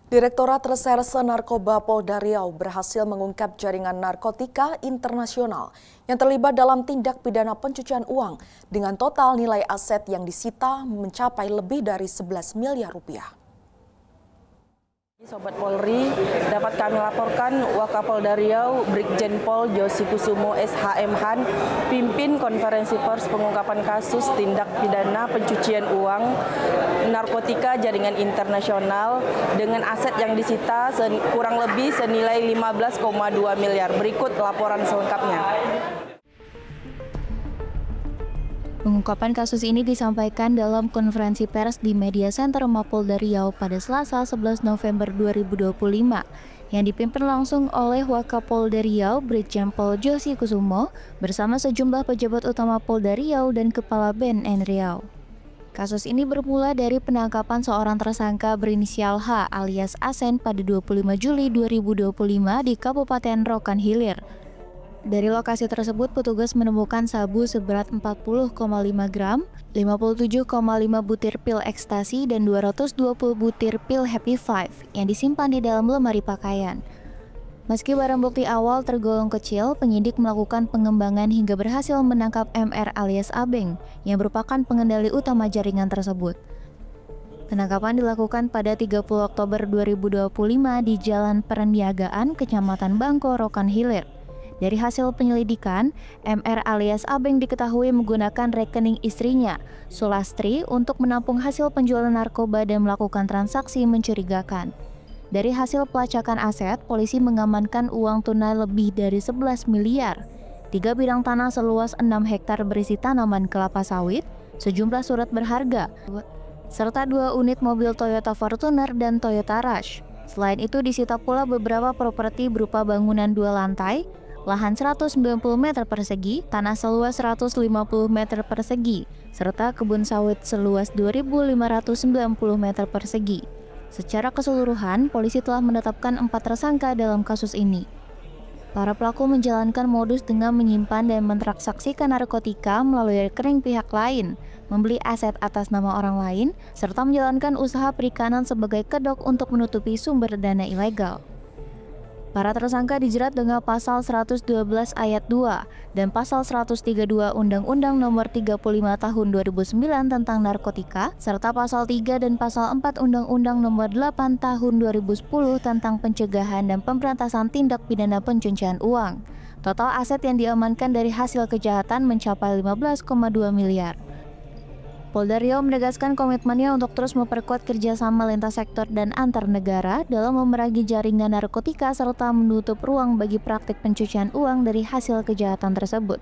Direktorat Reserse Narkoba Polda Riau berhasil mengungkap jaringan narkotika internasional yang terlibat dalam tindak pidana pencucian uang dengan total nilai aset yang disita mencapai lebih dari 11 miliar rupiah. Sobat Polri, dapat kami laporkan Wakapolda Riau Brigjen Pol Josi Kusumo SHM-Han pimpin konferensi pers pengungkapan kasus tindak pidana pencucian uang narkotika jaringan internasional dengan aset yang disita kurang lebih senilai 15,2 miliar. Berikut laporan selengkapnya. Pengungkapan kasus ini disampaikan dalam konferensi pers di Media Center Mapolda Riau pada Selasa 11 November 2025 yang dipimpin langsung oleh Wakapolda Riau Brigjen Pol Josi Kusumo bersama sejumlah pejabat utama Polda Riau dan Kepala BNN Riau. Kasus ini bermula dari penangkapan seorang tersangka berinisial H alias Asen pada 25 Juli 2025 di Kabupaten Rokan Hilir. Dari lokasi tersebut, petugas menemukan sabu seberat 40,5 gram, 57,5 butir pil ekstasi, dan 220 butir pil Happy Five yang disimpan di dalam lemari pakaian. Meski barang bukti awal tergolong kecil, penyidik melakukan pengembangan hingga berhasil menangkap MR alias Abeng yang merupakan pengendali utama jaringan tersebut. Penangkapan dilakukan pada 30 Oktober 2025 di Jalan Perniagaan, Kecamatan Bangko, Rokan Hilir. Dari hasil penyelidikan, MR alias Abeng diketahui menggunakan rekening istrinya, Sulastri, untuk menampung hasil penjualan narkoba dan melakukan transaksi mencurigakan. Dari hasil pelacakan aset, polisi mengamankan uang tunai lebih dari 11 miliar, 3 bidang tanah seluas 6 hektar berisi tanaman kelapa sawit, sejumlah surat berharga, serta 2 unit mobil Toyota Fortuner dan Toyota Rush. Selain itu disita pula beberapa properti berupa bangunan 2 lantai, lahan 190 meter persegi, tanah seluas 150 meter persegi, serta kebun sawit seluas 2.590 meter persegi. Secara keseluruhan, polisi telah menetapkan 4 tersangka dalam kasus ini. Para pelaku menjalankan modus dengan menyimpan dan mentransaksikan narkotika melalui rekening pihak lain, membeli aset atas nama orang lain, serta menjalankan usaha perikanan sebagai kedok untuk menutupi sumber dana ilegal. Para tersangka dijerat dengan pasal 112 ayat 2 dan pasal 132 Undang-Undang Nomor 35 Tahun 2009 tentang narkotika, serta pasal 3 dan pasal 4 Undang-Undang Nomor 8 Tahun 2010 tentang pencegahan dan pemberantasan tindak pidana pencucian uang. Total aset yang diamankan dari hasil kejahatan mencapai 15,2 miliar. Polda Riau menegaskan komitmennya untuk terus memperkuat kerjasama lintas sektor dan antar negara dalam memerangi jaringan narkotika serta menutup ruang bagi praktik pencucian uang dari hasil kejahatan tersebut.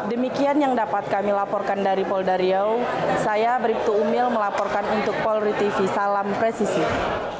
Demikian yang dapat kami laporkan dari Polda Riau. Saya Bribtu Umil melaporkan untuk Polri TV. Salam presisi.